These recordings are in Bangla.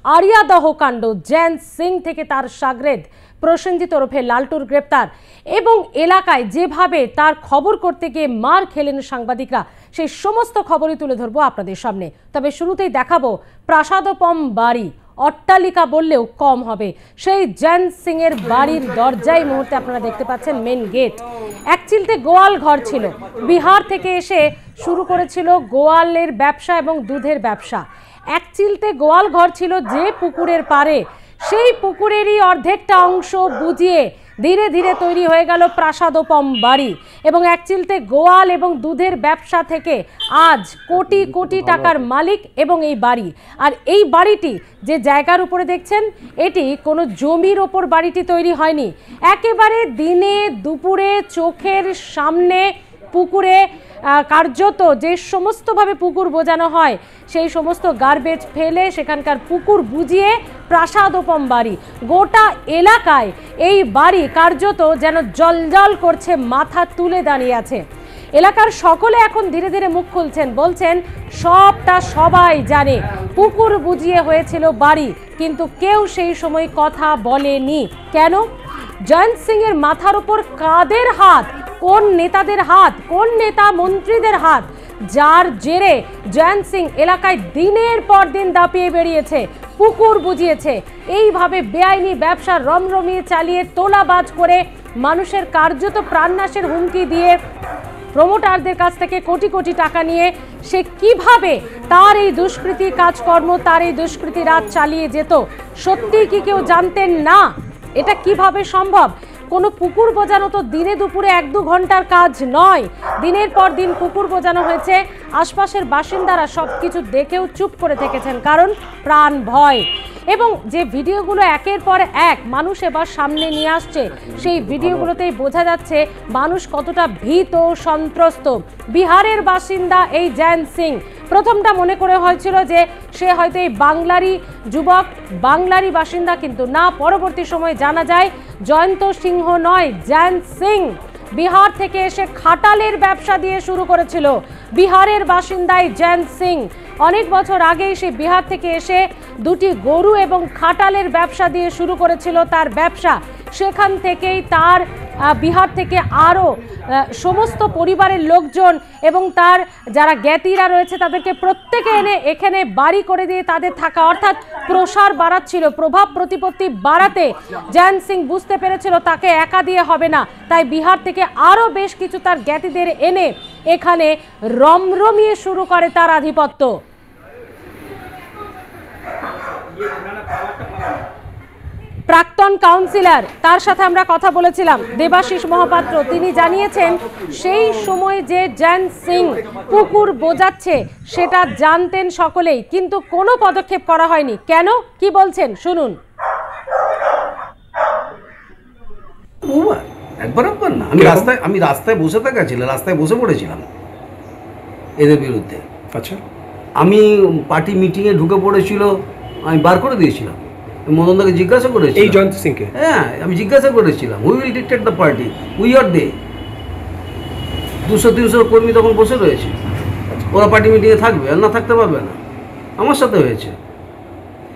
আরিয়াদহ কাণ্ড, জয়ন্ত সিং থেকে তার শাগরেদ প্রসেনজিৎ ওরফে লালটুর গ্রেপ্তার এবং এলাকায় যেভাবে তার খবর করতে গিয়ে মার খেলেন সাংবাদিকরা, সেই সমস্ত খবরই তুলে ধরবো আপনাদের সামনে। তবে শুরুতেই দেখাবো প্রাসাদোপম বাড়ি, অট্টালিকা বললেও কম হবে। সেই জয়ন্ত সিং এর বাড়ির দরজায় মুহূর্তে আপনারা দেখতে পাচ্ছেন মেন গেট। এক চিলতে গোয়াল ঘর ছিল, বিহার থেকে এসে শুরু করেছিল গোয়ালের ব্যবসা এবং দুধের ব্যবসা। এক চিলতে গোয়াল ঘর ছিল যে পুকুরের পারে, সেই পুকুরেরই অর্ধেকটা অংশ বুঝিয়ে ধীরে ধীরে তৈরি হয়ে গেল প্রাসাদোপম বাড়ি। এবং এক চিলতে গোয়াল এবং দুধের ব্যবসা থেকে আজ কোটি কোটি টাকার মালিক এবং এই বাড়ি। আর এই বাড়িটি যে জায়গার উপরে দেখছেন, এটি কোনো জমির ওপর বাড়িটি তৈরি হয়নি, একেবারে দিনে দুপুরে চোখের সামনে পুকুরে কার্যত যে সমস্তভাবে পুকুর বোঝানো হয় সেই সমস্ত গার্বেজ ফেলে সেখানকার পুকুর বুঝিয়ে প্রাসাদোপম বাড়ি। গোটা এলাকায় এই বাড়ি কার্যত যেন জলজল করছে, মাথা তুলে দাঁড়িয়ে আছে। এলাকার সকলে এখন ধীরে ধীরে মুখ খুলছেন, বলছেন সবটা সবাই জানে, পুকুর বুঝিয়ে হয়েছিল বাড়ি, কিন্তু কেউ সেই সময় কথা বলেনি। কেন? জয়ন্ত সিং এর মাথার উপর কাদের হাত, কোন নেতাদের হাত, কোন নেতা মন্ত্রীদের হাত, যার জেরে জয়ন্ত সিং এলাকায় দিনের পর দিন দাপিয়ে বেরিয়েছে, পুকুর বুঝিয়েছে, এইভাবে বেআইনি ব্যবসা রমরমিয়ে চালিয়ে তোলাবাজ করে মানুষের কার্যত প্রাণনাশের হুমকি দিয়ে প্রমোটারদের কাছ থেকে কোটি কোটি টাকা নিয়ে সে কিভাবে তার এই দুষ্কৃতি কাজকর্ম, তার এই দুষ্কৃতি রাত চালিয়ে যেত, সত্যি কি কেউ জানতেন না? এটা কিভাবে সম্ভব? কোনো পুকুর বোঝানো তো দিনে দুপুরে 1-2 ঘন্টার কাজ নয়, দিনের পর দিন পুকুর বোঝানো হয়েছে। আশপাশের বাসিন্দারা সব কিছু দেখেও চুপ করে থেকেছেন, কারণ প্রাণ ভয়। এবং যে ভিডিওগুলো একের পর এক মানুষ এবার সামনে নিয়ে আসছে, সেই ভিডিওগুলোতেই বোঝা যাচ্ছে মানুষ কতটা ভীত সন্ত্রস্ত। বিহারের বাসিন্দা এই জয়ন্ত সিং, প্রথমটা মনে করে হয়েছিল যে সে হয়তো এই বাংলারই যুবক, বাংলারই বাসিন্দা, কিন্তু না, পরবর্তী সময় জানা যায় জয়ন্ত সিংহ নয়, জয়ন্ত সিং বিহার থেকে এসে খাটালের ব্যবসা দিয়ে শুরু করেছিল। বিহারের বাসিন্দাই জয়ন্ত সিং অনেক বছর আগেই সে বিহার থেকে এসে 2টি গরু এবং খাটালের ব্যবসা দিয়ে শুরু করেছিল তার ব্যবসা। সেখান থেকেই তার বিহার থেকে আরও সমস্ত পরিবারের লোকজন এবং তার যারা জ্ঞাতিরা রয়েছে তাদেরকে প্রত্যেকে এনে এখানে বাড়ি করে দিয়ে তাদের থাকা, অর্থাৎ প্রসার বাড়াচ্ছিল, প্রভাব প্রতিপত্তি বাড়াতে জয়ন্ত সিং বুঝতে পেরেছিল তাকে একা দিয়ে হবে না, তাই বিহার থেকে আরও বেশ কিছু তার জ্ঞাতিদের এনে এখানে রমরমিয়ে শুরু করে তার আধিপত্য। প্রাক্তন কাউন্সিলর, তার সাথে আমরা কথা বলেছিলাম, দেবাশিস মহাপাত্র, তিনি জানিয়েছেন সেই সময় যে জয়ন্ত সিং পুকুর বোঝাচ্ছে সেটা জানতেন সকলেই, কিন্তু কোনো পদক্ষেপ করা হয়নি। কেন, কি বলছেন শুনুন। একবার না, আমি রাস্তায় বসে থাকাছিলাম, রাস্তায় বসে পড়েছিলাম এদের বিরুদ্ধে। আচ্ছা, আমি পার্টি মিটিংয়ে ঢুকে পড়েছিল, আমি বার করে দিয়েছিলাম। মদনদাকে জিজ্ঞাসা করেছি, এই জয়ন্ত সিংকে, হ্যাঁ আমি জিজ্ঞাসা করেছিলাম, we will dictate the party, we are they. 200-300 কর্মী তখন বসে রয়েছে, ওরা পার্টি মিটিংয়ে থাকবে আর না থাকতে পারবে না। আমার সাথে হয়েছে,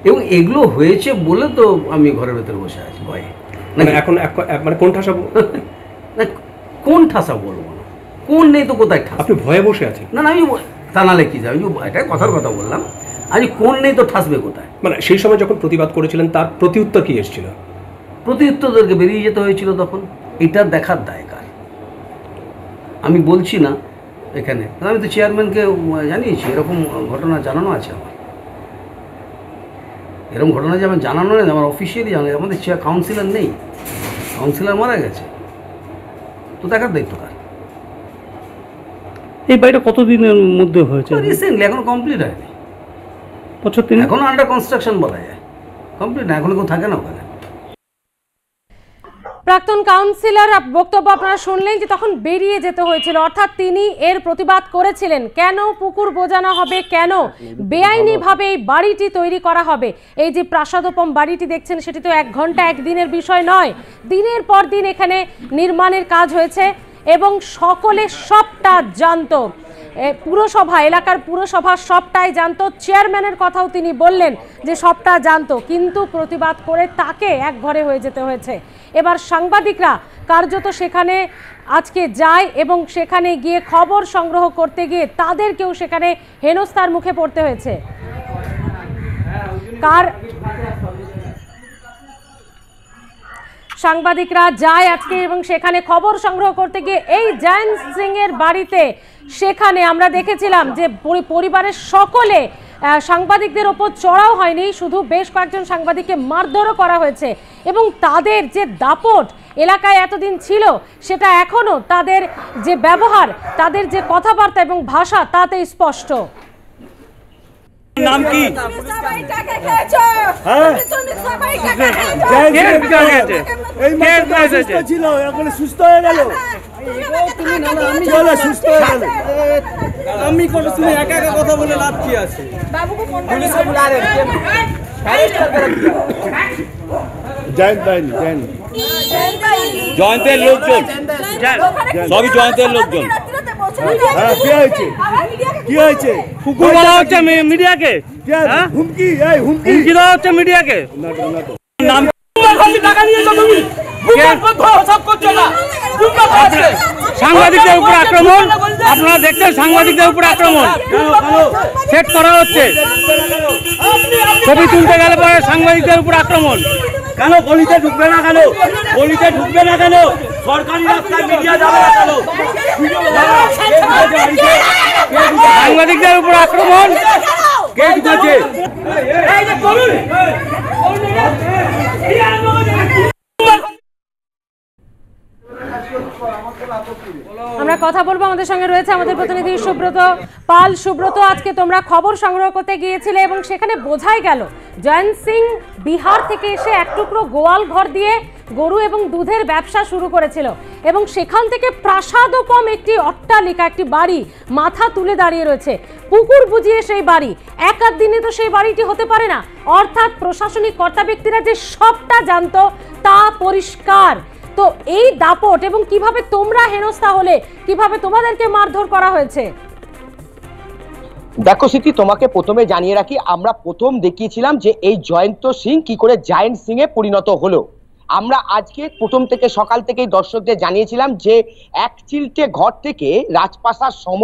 এবং এগুলো হয়েছে বলে তো আমি ঘরের ভেতরে বসে আছি ভয়ে। মানে এখন মানে কোন ঠাসা, না কোন ঠাসা বলবো না, কোন নেই তো কোথায় ঠাস। আপনি ভয়ে বসে আছেন? না না, আমি তা নালে কি যাই, এটা কথার কথা বললাম, আজ কোন নেই তো ঠাসবে কোথায়। মানে সেই সময় যখন প্রতিবাদ করেছিলেন তার প্রতিউত্তর কি এসেছিল? প্রতিউত্তরদেরকে বেরিয়ে যেতে হয়েছিল তখন। এটা দেখার দায় কার? আমি বলছি না এখানে, আমি তো চেয়ারম্যানকে জানিয়েছি, এরকম ঘটনা জানানো আছে আমার। এরকম ঘটনা যে আমার জানানো নেই, আমার অফিসিয়ালি জানা, আমাদের কাউন্সিলর নেই, কাউন্সিলর মারা গেছে, তো দেখার দায়িত্ব কার? এই বাড়িটা কতদিনের মধ্যে হয়েছে? রিসেন্টলি, এখনো কমপ্লিট হয়নি, বছর 3 এখনো আন্ডার কনস্ট্রাকশন বলা যায়, কমপ্লিট না, এখনো কেউ থাকে না ওখানে। প্রাক্তন কাউন্সিলর বক্তব্য আপনারা শুনলেন যে তখন বেরিয়ে যেতে হয়েছিল, অর্থাৎ তিনি এর প্রতিবাদ করেছিলেন। কেন পুকুর বোঝানো হবে, কেন বেআইনিভাবে এই বাড়িটি তৈরি করা হবে? এই যে প্রাসাদোপম বাড়িটি দেখছেন, সেটি তো 1 ঘন্টা 1 দিনের বিষয় নয়, দিনের পর দিন এখানে নির্মাণের কাজ হয়েছে এবং সকলে সবটা জানতো। পুরসভা, এলাকার পুরসভা সবটাই জানতো, চেয়ারম্যানের কথাও তিনি বললেন যে সবটা জানতো, কিন্তু প্রতিবাদ করে তাকে এক ঘরে হয়ে যেতে হয়েছে। এবার সাংবাদিকরা কার্যত সেখানে আজকে যায় এবং সেখানে গিয়ে খবর সংগ্রহ করতে গিয়ে তাদেরকেও সেখানে হেনস্থার মুখে পড়তে হয়েছে। সাংবাদিকরা যায় আজকে এবং সেখানে খবর সংগ্রহ করতে গিয়ে এই জয়ন্ত সিং এর বাড়িতে, সেখানে আমরা দেখেছিলাম যে পরিবারের সকলে সাংবাদিকদের ওপর চড়াও হয়নি, শুধু বেশ কয়েকজন সাংবাদিককে মারধরও করা হয়েছে এবং তাদের যে দাপট এলাকায় এতদিন ছিল সেটা এখনো তাদের যে ব্যবহার, তাদের যে কথাবার্তা এবং ভাষা তাতে স্পষ্ট। নাম কি? ছিল এখন সুস্থ হয়ে গেল। সুস্থ হয়ে গেল। আমি তুমি একা একা কথা বলে লাভ কি আছে? জয়ন্তের লোকজন, সবই জয়ন্তের লোকজন। কি হয়েছে? কি হয়েছে? কুকুর বলা হচ্ছে মিডিয়াকে, হুমকি হুমকি হুমকি দেওয়া হচ্ছে মিডিয়াকে। নাম সাংবাদিকদের উপর আক্রমণ, আপনারা দেখছেন সাংবাদিকদের উপর আক্রমণ সেট করা হচ্ছে। ছবি তুলতে গেলে পরে সাংবাদিকদের উপর আক্রমণ। কেন গলিতে ঢুকবে না কেন? গলিতে ঢুকবে না কেন? সরকারি রাস্তায় মিডিয়া যাবে না কেন? সাংবাদিকদের উপর আক্রমণ কে ঢুকেছে? আমরা কথা বলবো, আমাদের সঙ্গে রয়েছে আমাদের প্রতিনিধি সুব্রত পাল। সুব্রত, আজকে তোমরা খবর সংগ্রহ করতে গিয়েছিলে এবং সেখানে বোঝাই গেল জয়ন্ত সিং বিহার থেকে এসে এক টুকরো গোয়াল ঘর দিয়ে গরু এবং দুধের ব্যবসা শুরু করেছিল এবং সেখান থেকে প্রাসাদোপম একটি অট্টালিকা, একটি বাড়ি মাথা তুলে দাঁড়িয়ে রয়েছে, পুকুর বুঝিয়ে সেই বাড়ি। এক আধ দিনে তো সেই বাড়িটি হতে পারে না, অর্থাৎ প্রশাসনিক কর্তা ব্যক্তিরা যে সবটা জানতো তা পরিষ্কার। তো এই দাপট এবং কিভাবে তোমরা হেনস্থা হলে, কিভাবে তোমাদেরকে মারধর করা হয়েছে? দেখো স্মৃতি, তোমাকে প্রথমে জানিয়ে রাখি, আমরা প্রথম দেখিয়েছিলাম যে এই জয়ন্ত সিং কি করে জায়েন্ট সিং এ পরিণত হলো। আমরা আজকে প্রথম থেকে সকাল থেকেই দর্শকদের জানিয়েছিলাম যে এক চিলটে ঘর থেকে রাজপ্রাসাদ সম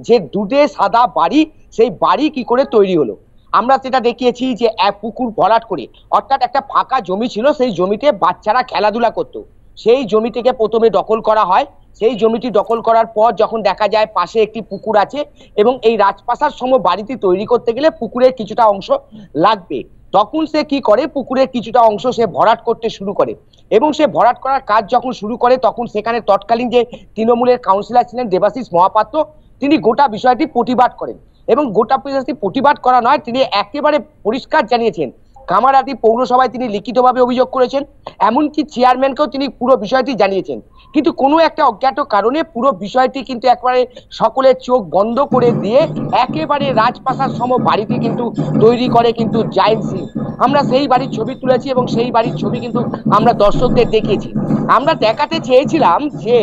যে দুধে সাদা বাড়ি, সেই বাড়ি কি করে তৈরি হলো। আমরা সেটা দেখিয়েছি যে এক পুকুর ভরাট করে, অর্থাৎ একটা ফাঁকা জমি ছিল, সেই জমিতে বাচ্চারা খেলাধুলা করতো, সেই জমিটিকে প্রথমে দখল করা হয়। সেই জমিটি দখল করার পর যখন দেখা যায় পাশে একটি পুকুর আছে এবং এই রাজপ্রাসাদ সম বাড়িটি তৈরি করতে গেলে পুকুরের কিছুটা অংশ লাগবে, তখন সে কি করে পুকুরের কিছুটা অংশ সে ভরাট করতে শুরু করে এবং সে ভরাট করার কাজ যখন শুরু করে তখন সেখানে তৎকালীন যে তৃণমূলের কাউন্সিলর ছিলেন দেবাশিস মহাপাত্র, তিনি গোটা বিষয়টি প্রতিবাদ করেন এবং গোটা বিষয়টি প্রতিবাদ করা নয়, তিনি একেবারে পরিষ্কার জানিয়েছেন। কামারহাটি পৌরসভায় তিনি লিখিতভাবে অভিযোগ করেছেন, এমনকি চেয়ারম্যানকেও তিনি পুরো বিষয়টি জানিয়েছেন, কিন্তু কোনো একটা অজ্ঞাত কারণে পুরো বিষয়টি কিন্তু একবারে সকলের চোখ বন্ধ করে দিয়ে একেবারে রাজপ্রাসাদ সম বাড়িটি কিন্তু তৈরি করে কিন্তু জয়ন্ত সিং। আমরা সেই বাড়ির ছবি তুলেছি এবং সেই বাড়ির ছবি কিন্তু আমরা দর্শকদের দেখিয়েছি। আমরা দেখাতে চেয়েছিলাম যে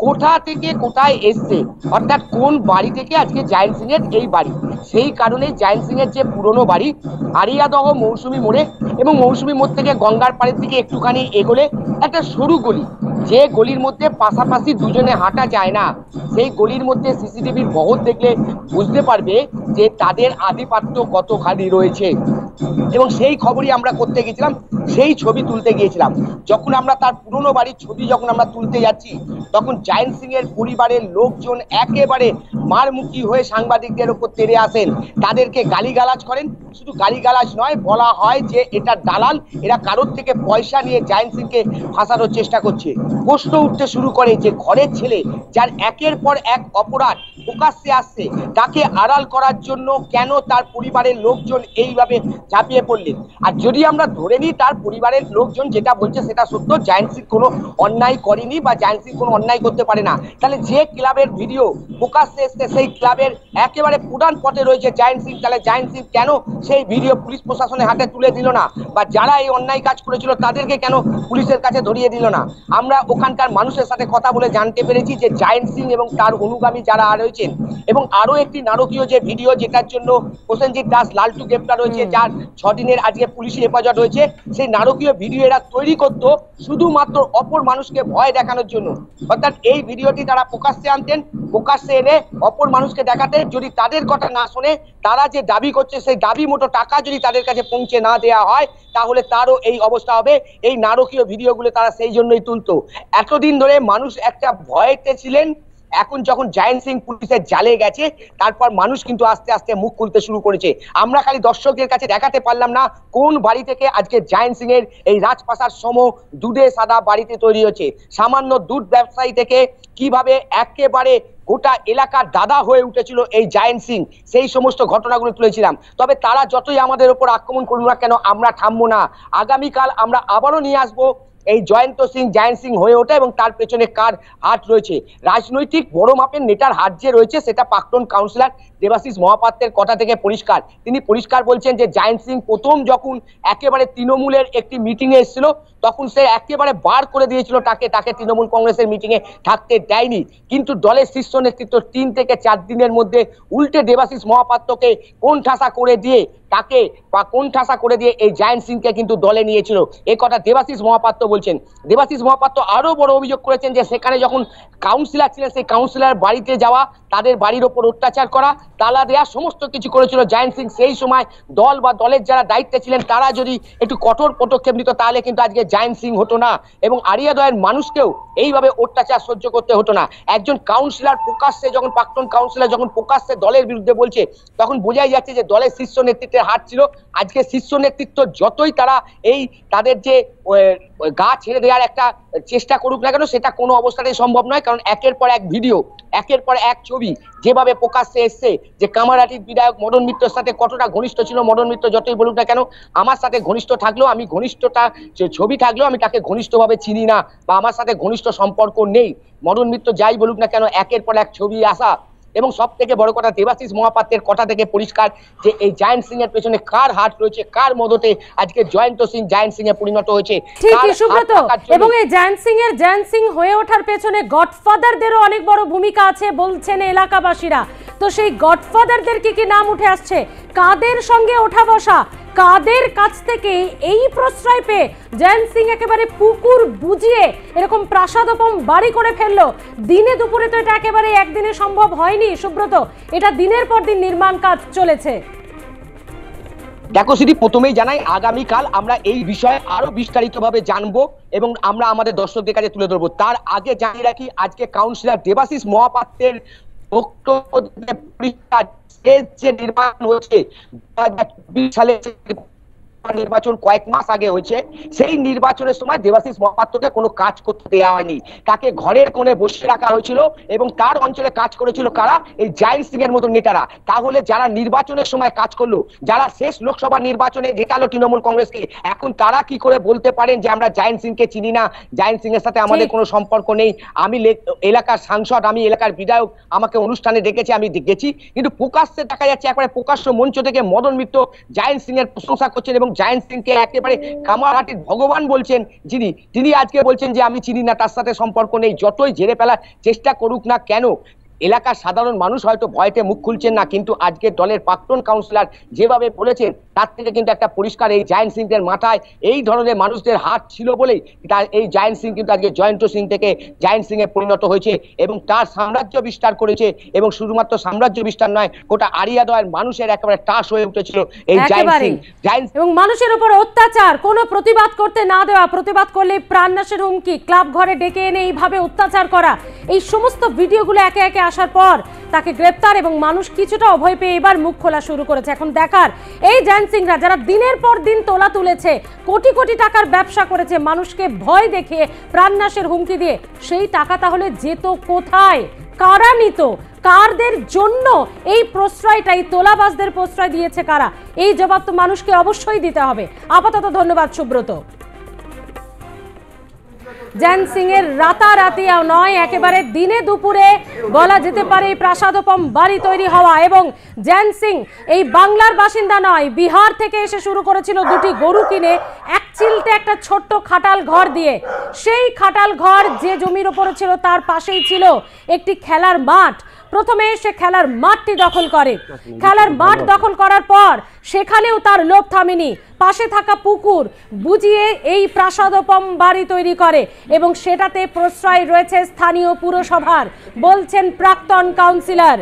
কোথা থেকে কোথায় এসছে, অর্থাৎ কোন বাড়ি থেকে আজকে জয়ন্ত সিং এর এই বাড়ি। সেই কারণে জয়ন্ত সিং এর যে পুরনো বাড়ি আরিয়াদহ মৌসুমী মোড়ে এবং মৌসুমী মোড় থেকে গঙ্গার পাড়ের দিকে একটুখানি এগোলে একটা সরু গলি, যে গলির মধ্যে পাশাপাশি দুজনে হাঁটা যায় না, সেই গলির মধ্যে সিসিটিভির বহর দেখলে বুঝতে পারবে যে তাদের আধিপত্য কতখানি রয়েছে। এবং সেই খবরই আমরা করতে গেছিলাম, সেই ছবি তুলতে গিয়েছিলাম। যখন আমরা তার পুরনো বাড়ির ছবি যখন আমরা তুলতে যাচ্ছি তখন জয়ন্ত সিং এর পরিবারের লোকজন একেবারে মারমুখী হয়ে সাংবাদিকদের উপর তেড়ে আসেন, তাদেরকে গালিগালাজ করেন। শুধু গালিগালাজ নয়, বলা হয় যে এটা দালাল, এরা কারোর থেকে পয়সা নিয়ে জয়ন্ত সিংকে ফাঁসানোর চেষ্টা করছে। প্রশ্ন উঠতে শুরু করে যে ঘরের ছেলে যার একের পর এক অপরাধ প্রকাশ্যে আসছে, তাকে আড়াল করার জন্য কেন তার পরিবারের লোকজন এইভাবে ঝাঁপিয়ে পড়লেন। আর যদি আমরা ধরে নিই তার পরিবারের লোকজন যেটা বলছে সেটা সত্য, জয়ন্ত সিং কোনো অন্যায় করেনি বা জয়ন্ত সিং কোনো অন্যায় করতে পারে না, তাহলে যে ক্লাবের ভিডিও প্রকাশ্যে এসছে সেই ক্লাবের একেবারে প্রধান পথে রয়েছে জয়ন্ত সিং, তাহলে জয়ন্ত সিং কেন সেই ভিডিও পুলিশ প্রশাসনের হাতে তুলে দিল না, বা যারা এই অন্যায় কাজ করেছিল তাদেরকে কেন পুলিশের কাছে ধরিয়ে দিল না। আমরা ওখানকার মানুষের সাথে কথা বলে জানতে পেরেছি যে জয়ন্ত সিং এবং তার অনুগামী যারা রয়েছে হয়েছেন। এবং আরো একটি নারকীয় যে ভিডিও, যেটার জন্য প্রসেনজিৎ দাস লালটু গ্রেপ্তার হয়েছে, যার 6 দিনের আজকে পুলিশি হেফাজত হয়েছে, সেই নারকীয় ভিডিও এরা তৈরি করতো শুধুমাত্র অপর মানুষকে ভয় দেখানোর জন্য। অর্থাৎ এই ভিডিওটি তারা প্রকাশ্যে আনতেন, প্রকাশ্যে এনে অপর মানুষকে দেখাতেন, যদি তাদের কথা না শোনে, তারা যে দাবি করছে সেই দাবি মতো টাকা যদি তাদের কাছে পৌঁছে না দেওয়া হয়, তাহলে তারও এই অবস্থা হবে। এই নারকীয় ভিডিওগুলো তারা সেই জন্যই তুলতো। এতদিন ধরে মানুষ একটা ভয়েতে ছিলেন, এখন যখন জায়েন্ট সিং পুলিশের জালে গেছে, তারপর মানুষ কিন্তু আস্তে আস্তে মুখ খুলতে শুরু করেছে। আমরা খালি দর্শকদের কাছে দেখাতে পারলাম না কোন বাড়ি থেকে আজকে জায়েন্ট সিং এর এই রাজপ্রাসাদ সম দুধে সাদা বাড়িতে তৈরি হচ্ছে। সামান্য দুধ ব্যবসায়ী থেকে কিভাবে একেবারে গোটা এলাকার দাদা হয়ে উঠেছিল এই জায়েন্ট সিং, সেই সমস্ত ঘটনাগুলো তুলেছিলাম। তবে তারা যতই আমাদের উপর আক্রমণ করুন না কেন, আমরা থামবো না। আগামীকাল আমরা আবারও নিয়ে আসবো এই জয়ন্ত সিং জায়েন্ট সিং হয়ে ওঠে এবং তার পেছনে কার হাত রয়েছে। রাজনৈতিক বড় মাপের নেতার হাত যে রয়েছে, সেটা প্রাক্তন কাউন্সিলর দেবাশিস মহাপাত্রের কথা থেকে পরিষ্কার। তিনি পরিষ্কার বলছেন যে জায়েন্ট সিং প্রথম যখন একেবারে তৃণমূলের একটি মিটিংয়ে এসেছিল, তখন সে একেবারে বার করে দিয়েছিল তাকে তৃণমূল কংগ্রেসের মিটিংয়ে থাকতে দেয়নি। কিন্তু দলের শীর্ষ নেতৃত্ব 3 থেকে 4 দিনের মধ্যে উল্টে দেবাশিস মহাপাত্রকে কোণঠাসা করে দিয়ে এই জায়েন্ট সিংকে কিন্তু দলে নিয়েছিল। এই কথা দেবাশিস মহাপাত্র বলছেন। দেবাশিস মহাপাত্র আরো বড় অভিযোগ করেছেন যে সেখানে যখন কাউন্সিলর ছিলেন, সেই কাউন্সিলর বাড়িতে যাওয়া, তাদের বাড়ির ওপর অত্যাচার করা, তালা দেওয়া, সমস্ত কিছু করেছিল জায়েন্ট সিং। সেই সময় দল বা দলের যারা দায়িত্বে ছিলেন তারা যদি একটু কঠোর পদক্ষেপ নিত, তাহলে কিন্তু আজকে জায়েন্ট সিং হতো না এবং আড়িয়াদহের মানুষকেও এইভাবে অত্যাচার সহ্য করতে হতো না। একজন কাউন্সিলর প্রকাশ্যে যখন, প্রাক্তন কাউন্সিলর যখন প্রকাশ্যে দলের বিরুদ্ধে বলছে, তখন বোঝাই যাচ্ছে যে দলের শীর্ষ নেতৃত্বের হাত ছিল। আজকে শীর্ষ নেতৃত্ব যতই তারা তাদের যে গা ছেড়ে দেওয়ার একটা চেষ্টা করুক না কেন, সেটা কোনো অবস্থাতেই সম্ভব নয়। কারণ একের পর এক ভিডিও, একের পর এক ছবি যেভাবে প্রকাশ্যে এসছে, যে কামারহাটির বিধায়ক মদন মিত্রের সাথে কতটা ঘনিষ্ঠ ছিল। মদন মিত্র যতই বলুক না কেন, আমার সাথে ঘনিষ্ঠ থাকলেও, আমি ঘনিষ্ঠতা ছবি থাকলেও আমি তাকে ঘনিষ্ঠভাবে চিনি না বা আমার সাথে ঘনিষ্ঠ সম্পর্ক নেই। মদন মিত্র যাই বলুক না কেন, একের পর এক ছবি আসা। এবং সব থেকে বড় কথা, দেবাশিস মহাপাত্রের কথা থেকে পরিষ্কার যে এই জায়েন্ট সিং এর পেছনে কার হাত রয়েছে, কার মদতে আজকে জয়ন্ত সিং জায়েন্ট সিং এ পরিণত হয়েছে। এবং এই জায়েন্ট সিং হয়ে ওঠার পেছনে গডফাদারদেরও অনেক বড় ভূমিকা আছে বলছেন এলাকাবাসীরা। তো সেই গডফাদারদের কি নাম উঠে আসছে, কাদের সঙ্গে ওঠা বসা, কাদের কাছ থেকে এই প্রশ্রয় পেয়ে জয়ন্ত সিং একেবারে পুকুর বুঝিয়ে এরকম প্রাসাদোপম বাড়ি করে ফেললো। দিনে দুপুরে তো এটা একেবারে একদিনে সম্ভব হয়নি সুব্রত, এটা দিনের পর দিন নির্মাণ কাজ চলেছে। দেখো সিদি, প্রথমেই জানাই আগামীকাল আমরা এই বিষয়ে আরো বিস্তারিতভাবে জানবো এবং আমরা আমাদের দর্শকদের কাছে তুলে ধরবো। তার আগে জানিয়ে রাখি, আজকে কাউন্সিলর দেবাশিস মহাপাত্রের বক্তব্য যে নির্বাচন হচ্ছে 2024 সালে নির্বাচন কয়েক মাস আগে হয়েছে, সেই নির্বাচনের সময় দেবাশিস মহাপাত্রকে কোনো কাজ করতে দেওয়া হয়নি। তাকে ঘরের কোণে বসে রাখা হয়েছিল এবং তার অঞ্চলে কাজ করেছিল কারা, এই জায়েন্ট সিং এর মতো নেতারা। তাহলে যারা নির্বাচনের সময় কাজ করলো, যারা শেষ লোকসভা নির্বাচনে জেতালো তৃণমূল কংগ্রেসকে, এখন তারা কি করে বলতে পারেন যে আমরা জায়েন্ট সিংকে চিনি না, জায়েন্ট সিং এর সাথে আমাদের কোনো সম্পর্ক নেই? আমি এলাকার সাংসদ, আমি এলাকার বিধায়ক, আমাকে অনুষ্ঠানে ডেকেছে, আমি গেছি, কিন্তু প্রকাশ্যে দেখা যাচ্ছে একেবারে প্রকাশ্য মঞ্চ থেকে মদন মিত্র জায়েন্ট সিং এর প্রশংসা করছেন এবং জায়েন্ট সিংকে একেবারে কামারহাটির ভগবান বলছেন। তিনি আজকে বলছেন যে আমি চিনি না, তার সাথে সম্পর্ক নেই। যতই ঝেড়ে ফেলার চেষ্টা করুক না কেন, এলাকার সাধারণ মানুষ হয়তো ভয়তে মুখ খুলছেন না, কিন্তু আজকে দলের প্রাক্তন কাউন্সিলর যেভাবে বলেছেন, তার থেকে কিন্তু একটা পরিষ্কার এই জায়েন্ট সিং এর মাথায় এই ধরনের মানুষদের হাত ছিল বলেই এই জায়েন্ট সিং কিন্তু আজকে জয়ন্ত সিং থেকে জায়েন্ট সিং এ পরিণত হয়েছে এবং তার সাম্রাজ্য বিস্তার করেছে। এবং শুধুমাত্র সাম্রাজ্য বিস্তার নয়, গোটা আড়িয়াদহের মানুষের একেবারে টাস হয়ে উঠেছিল এই জায়েন্ট সিং। এবং মানুষের উপর অত্যাচার, কোনো প্রতিবাদ করতে না দেওয়া, প্রতিবাদ করলে প্রাণনাশের হুমকি, ক্লাব ঘরে ডেকে এনে এইভাবে অত্যাচার করা, এই সমস্ত ভিডিওগুলো একে একে আসার পর তাকে গ্রেপ্তার এবং মানুষ কিছুটা অভয় পেয়ে এবার মুখ খোলা শুরু করেছে। এখন দেখার এই জায়েন্ট সিংরা যারা দিনের পর দিন তোলা তুলেছে, কোটি কোটি টাকার ব্যবসা করেছে, মানুষকে ভয় দেখিয়ে প্রাণনাশের হুমকি দিয়ে, সেই টাকা তাহলে যেত কোথায়, কারা নিত, কারদের জন্য এই প্রশ্রয়টা, এই তোলাবাজদের প্রশ্রয় দিয়েছে কারা? এই জবাব তো মানুষকে অবশ্যই দিতে হবে। আপাতত ধন্যবাদ সুব্রত। জায়েন্ট সিং এর রাতারাতি নয়, একেবারে দিনে দুপুরে বলা যেতে পারে এই প্রাসাদোপম বাড়ি তৈরি হওয়া। এবং জায়েন্ট সিং এই বাংলার বাসিন্দা নয়, বিহার থেকে এসে শুরু করেছিল দুটি গরু কিনে এক চিলতে একটা ছোট্ট খাটাল ঘর দিয়ে। সেই খাটাল ঘর যে জমির উপরে ছিল তার পাশেই ছিল একটি খেলার মাঠ। প্রথমে সে খেলার মাঠটি দখল করে, খেলার মাঠ দখল করার পর সেখানেও তার লোভ থামেনি, পাশে থাকা পুকুর বুঝিয়ে এই প্রাসাদোপম বাড়ি তৈরি করে এবং সেটাতে প্রশ্রয় রয়েছে স্থানীয় পুরসভার, বলছেন প্রাক্তন কাউন্সিলর।